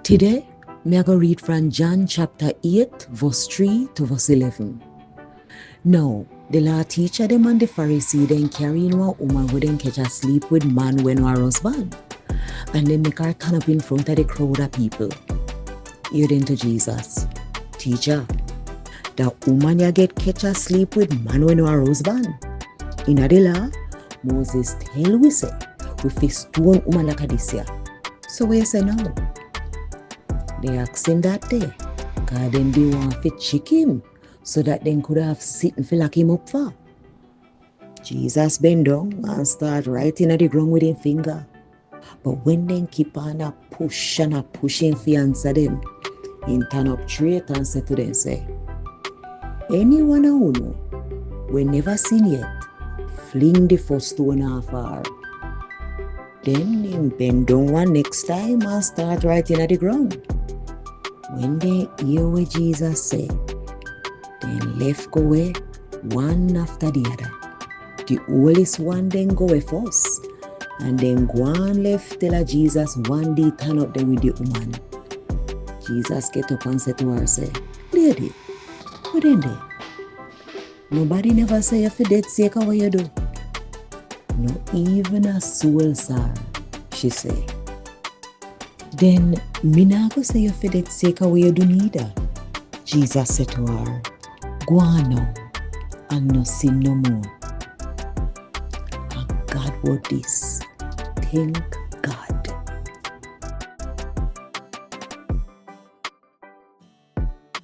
Today, me go read from John chapter 8, verse 3 to verse 11. Now, the law teacher them and the Pharisee then carrying one woman who then catch asleep with man when her husband. And then make her turn up in front of the crowd of people. Hear then to Jesus, Teacher, the woman ya get catch asleep with man when her husband. In the law, Moses tell we say, we fi stone woman like this here. So we say now? They asking that day, cause then they want to check him, so that they could have sit and feel like him up for. Jesus bend down and start writing at the ground with his finger. But when they keep on a pushing for answer them, he turn up straight and say to them, say, anyone who know, we never seen yet, fling the first stone off her. Then he bend down one next time and start writing at the ground. When they hear what Jesus said, then left go away one after the other. The oldest one then go away first, and then go on left till Jesus one day turn up there with the woman. Jesus get up and said to her, say, Lady, what in there? Nobody never say you for dead sake of what you do. No even a soul, sir, she say. Then me not go say you for dead sake of what you do neither. Jesus said to her, go on now and no sin no more. And God word this, think